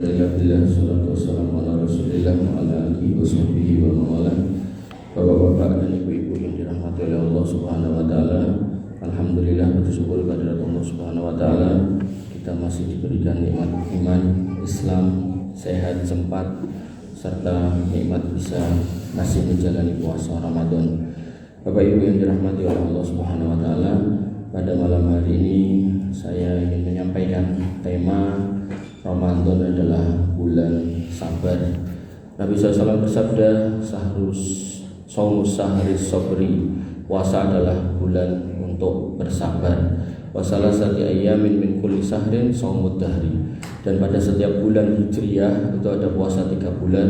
Alhamdulillah, salatu wassalamu ala rasulillah wa ala alihi wa sahbihi wa mawala. Bapak-bapak dan ibu-ibu yang dirahmati oleh Allah subhanahu wa ta'ala, alhamdulillah, bersyukur kehadirat Allah subhanahu wa ta'ala, kita masih diberikan nikmat iman, Islam, sehat, sempat, serta nikmat bisa masih menjalani puasa Ramadan. Bapak ibu yang dirahmati oleh Allah subhanahu wa ta'ala, pada malam hari ini saya ingin menyampaikan tema Ramadan adalah bulan sabar. Nabi SAW bersabda, Saumus sahris sabri, puasa adalah bulan untuk bersabar. Wasalasati ayyamin min kulli sahrin saumud dahri. Dan pada setiap bulan hijriyah itu ada puasa 3 bulan,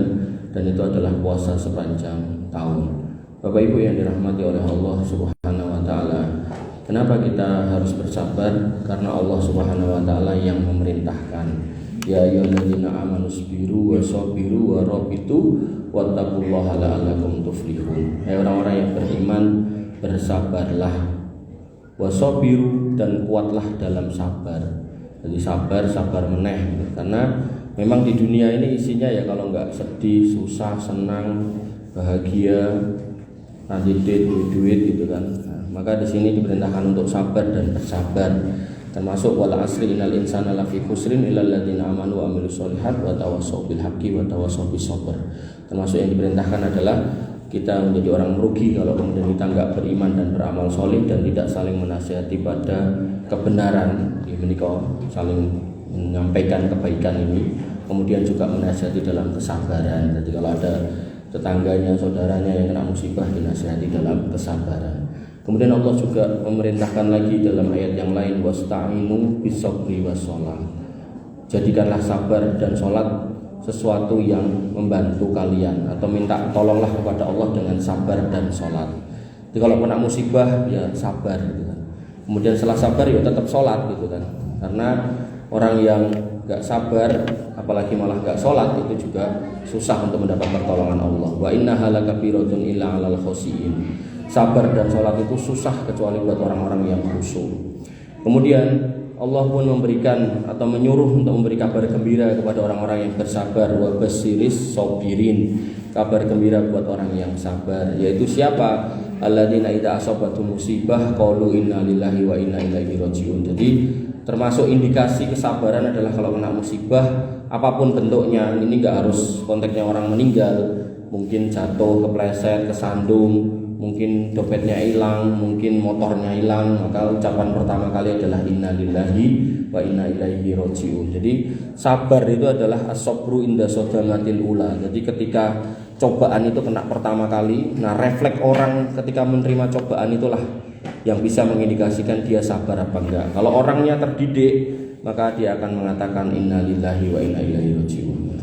dan itu adalah puasa sepanjang tahun. Bapak ibu yang dirahmati oleh Allah subhanahu wa ta'ala, kenapa kita harus bersabar? Karena Allah subhanahu wa ta'ala yang memerintahkan, ya ayyuhalladzina amanu sabiru wa sabiru wa rabitu wattaqullaha la'allakum tuflihun. Hai orang-orang yang beriman, bersabarlah, wasabiru, dan kuatlah dalam sabar. Jadi sabar meneh, karena memang di dunia ini isinya ya kalau enggak sedih, susah, senang, bahagia, nanti duit gitu kan. Nah, maka di sini diperintahkan untuk sabar dan bersabar. Termasuk wal asri innal insana lafi khusrin illal ladzina amanu wa amilus solihat wa tawassaw bil haqqi wa tawassaw bis sabr. Termasuk yang diperintahkan adalah kita menjadi orang merugi kalau kemudian kita enggak beriman dan beramal soleh dan tidak saling menasihati pada kebenaran. Menika saling menyampaikan kebaikan ini, kemudian juga menasihati dalam kesabaran. Jadi kalau ada tetangganya, saudaranya yang kena musibah, dinasihati dalam kesabaran. Kemudian Allah juga memerintahkan lagi dalam ayat yang lain, wasta'inu bis-sabri was-shalah. Jadikanlah sabar dan sholat sesuatu yang membantu kalian, atau minta tolonglah kepada Allah dengan sabar dan sholat. Jadi kalau kena musibah ya sabar gitu kan. Kemudian setelah sabar ya tetap sholat gitu kan. Karena orang yang gak sabar, apalagi malah gak sholat, itu juga susah untuk mendapat pertolongan Allah. Wa innaha lakabiratun illa 'alal khoshiin. Sabar dan sholat itu susah kecuali buat orang-orang yang khusyuk. Kemudian Allah pun memberikan atau menyuruh untuk memberi kabar gembira kepada orang-orang yang bersabar. Wa basyiris sabirin, kabar gembira buat orang yang sabar, yaitu siapa? Alladzina idza asabatum musibah qalu inna lillahi wa inna ilaihi rajiun. Jadi termasuk indikasi kesabaran adalah kalau kena musibah apapun bentuknya, ini enggak harus konteksnya orang meninggal, mungkin jatuh, kepleset, kesandung, mungkin dompetnya hilang, mungkin motornya hilang, maka ucapan pertama kali adalah inna lillahi wa inna ilaihi rajiun. Jadi sabar itu adalah as-sabru inda sodamatil ula. Jadi ketika cobaan itu kena pertama kali, nah refleks orang ketika menerima cobaan itulah yang bisa mengindikasikan dia sabar apa enggak. Kalau orangnya terdidik, maka dia akan mengatakan inna lillahi wa inna ilaihi rajiun.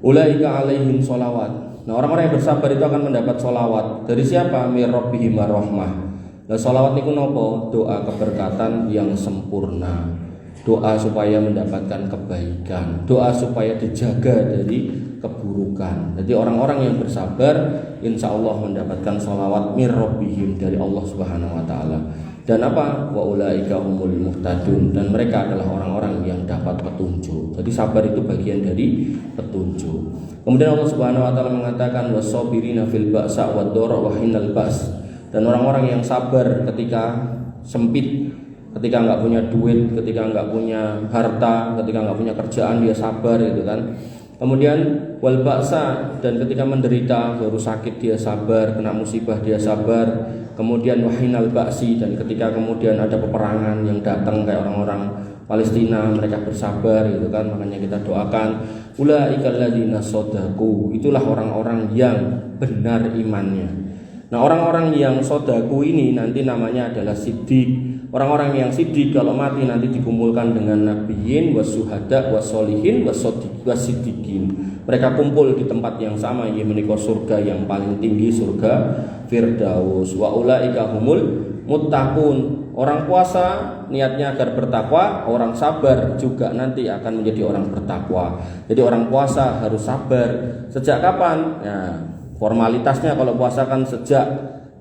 Ulaika alaihim sholawat. Nah orang-orang yang bersabar itu akan mendapat sholawat dari siapa? Mir rabbihim rahmah. Nah sholawat niku nopo? Doa keberkatan yang sempurna, doa supaya mendapatkan kebaikan, doa supaya dijaga dari keburukan. Jadi orang-orang yang bersabar insya Allah mendapatkan sholawat mir rabbihim dari Allah subhanahu wa ta'ala. Dan apa? Wa ulaika humul muhtadun, dan mereka adalah orang-orang yang dapat petunjuk. Jadi sabar itu bagian dari petunjuk. Kemudian Allah subhanahu wa ta'ala mengatakan wasabirina fil ba'sa wad dharra wa hinal ba's. Dan orang-orang yang sabar ketika sempit, ketika enggak punya duit, ketika enggak punya harta, ketika enggak punya kerjaan, dia sabar gitu kan. Kemudian wal ba'sa, dan ketika menderita, baru sakit dia sabar, kena musibah dia sabar. Kemudian wahinal ba'si, dan ketika kemudian ada peperangan yang datang kayak orang-orang Palestina, mereka bersabar gitu kan. Makanya kita doakan ulaikal ladzina shadaku, itulah orang-orang yang benar imannya. Nah orang-orang yang sodaku ini nanti namanya adalah siddiq. Orang-orang yang siddiq kalau mati nanti dikumpulkan dengan nabiyyin wasyuhada wassolihin wasiddiqin. Mereka kumpul di tempat yang sama, yaitu menika surga yang paling tinggi, surga Firdaus. Wa ulaika humul muttaqun. Orang puasa niatnya agar bertakwa, orang sabar juga nanti akan menjadi orang bertakwa. Jadi orang puasa harus sabar. Sejak kapan? Nah, formalitasnya kalau puasa kan sejak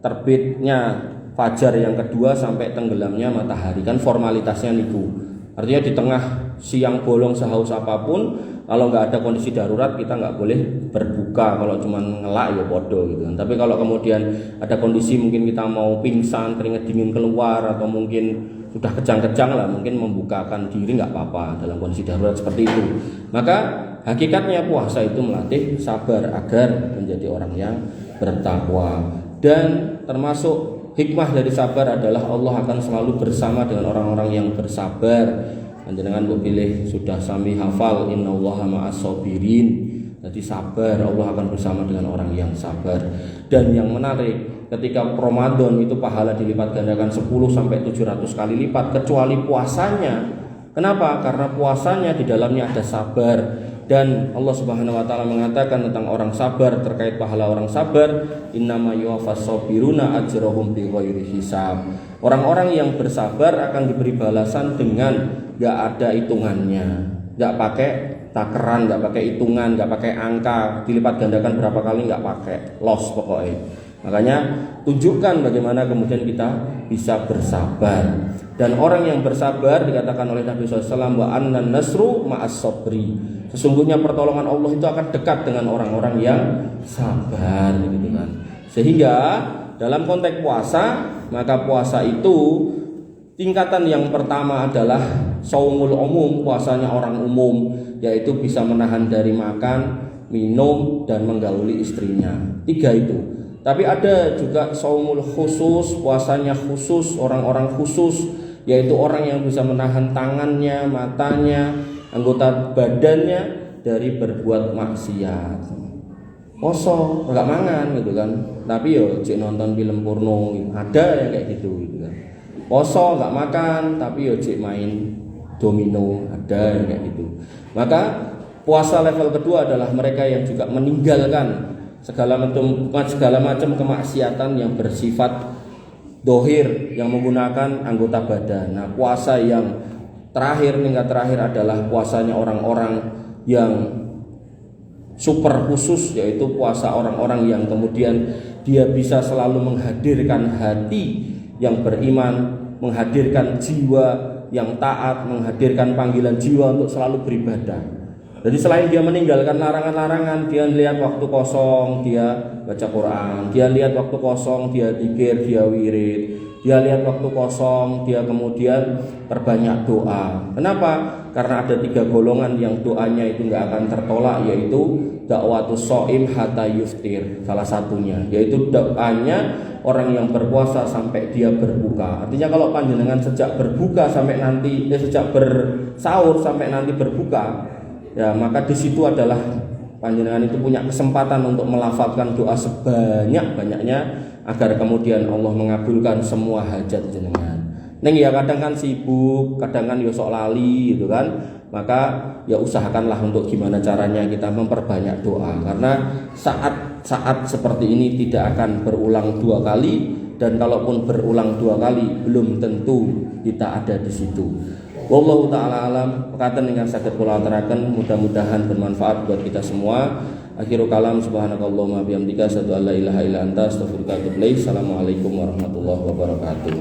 terbitnya fajar yang kedua sampai tenggelamnya matahari, kan formalitasnya niku. Artinya di tengah siang bolong sehaus apapun Kalau nggak ada kondisi darurat kita nggak boleh berbuka, kalau cuma ngelak ya bodoh gitu kan. Tapi kalau kemudian ada kondisi mungkin kita mau pingsan, keringat dingin keluar, atau mungkin sudah kejang-kejang lah, mungkin membukakan diri nggak apa-apa dalam kondisi darurat seperti itu. Maka hakikatnya puasa itu melatih sabar agar menjadi orang yang bertakwa. Dan termasuk hikmah dari sabar adalah Allah akan selalu bersama dengan orang-orang yang bersabar. Panjenengan mbok pilih sudah sami hafal innallaha ma'as-sabirin. Jadi sabar, Allah akan bersama dengan orang yang sabar. Dan yang menarik, ketika Ramadan itu pahala dilipat gandakan 10 sampai 700 kali lipat kecuali puasanya. Kenapa? Karena puasanya di dalamnya ada sabar. Dan Allah Subhanahu wa taala mengatakan tentang orang sabar, terkait pahala orang sabar, innama yuwaffas sabiruna ajrahum bighairi hisab. Orang-orang yang bersabar akan diberi balasan dengan enggak ada hitungannya. Enggak pakai takeran, enggak pakai hitungan, enggak pakai angka, dilipat gandakan berapa kali enggak pakai, loss pokoknya. Makanya tunjukkan bagaimana kemudian kita bisa bersabar. Dan orang yang bersabar dikatakan oleh Nabi SAW, wa annan nasru ma'as sabri. Sesungguhnya pertolongan Allah itu akan dekat dengan orang-orang yang sabar gitu kan. Sehingga dalam konteks puasa, maka puasa itu tingkatan yang pertama adalah shaumul umum, puasanya orang umum, yaitu bisa menahan dari makan, minum, dan menggauli istrinya. 3 itu. Tapi ada juga shaumul khusus, puasanya khusus, orang-orang khusus, yaitu orang yang bisa menahan tangannya, matanya, anggota badannya dari berbuat maksiat. Poso, enggak mangan gitu kan. Tapi yo cek nonton film porno, ada yang kayak gitu kan. Poso enggak makan, tapi yo cek main domino, ada yang kayak gitu. Maka puasa level kedua adalah mereka yang juga meninggalkan segala macam kemaksiatan yang bersifat dohir, yang menggunakan anggota badan. Nah, puasa yang tingkat terakhir adalah puasanya orang-orang yang super khusus, yaitu puasa orang-orang yang kemudian dia bisa selalu menghadirkan hati yang beriman, menghadirkan jiwa yang taat, menghadirkan panggilan jiwa untuk selalu beribadah. Jadi selain dia meninggalkan larangan-larangan, dia lihat waktu kosong, dia baca Quran, dia lihat waktu kosong, dia zikir, dia wirid, dia lihat waktu kosong, dia kemudian perbanyak doa. Kenapa? Karena ada 3 golongan yang doanya itu nggak akan tertolak, yaitu dakwatus shaim hatta yuftir, salah satunya, yaitu doanya orang yang berpuasa sampai dia berbuka. Artinya kalau panjenengan sejak berbuka sampai nanti, sejak bersahur sampai nanti berbuka, ya maka di situ adalah panjenengan itu punya kesempatan untuk melafalkan doa sebanyak-banyaknya agar kemudian Allah mengabulkan semua hajat jenengan. Neng ya kadang kan sibuk, kadang kan ya sok lali gitu kan. Maka ya usahakanlah untuk gimana caranya kita memperbanyak doa, karena saat seperti ini tidak akan berulang 2 kali, dan kalaupun berulang 2 kali belum tentu kita ada di situ. Wallahu ta'ala alam. Perkataan dengan saged kula aturaken, mudah-mudahan bermanfaat buat kita semua. Akhirul kalam, subhanakallahumma bihamdika asyhadu an la ilaha illa anta astaghfiruka wa atubu ilaik. Assalamualaikum warahmatullahi wabarakatuh.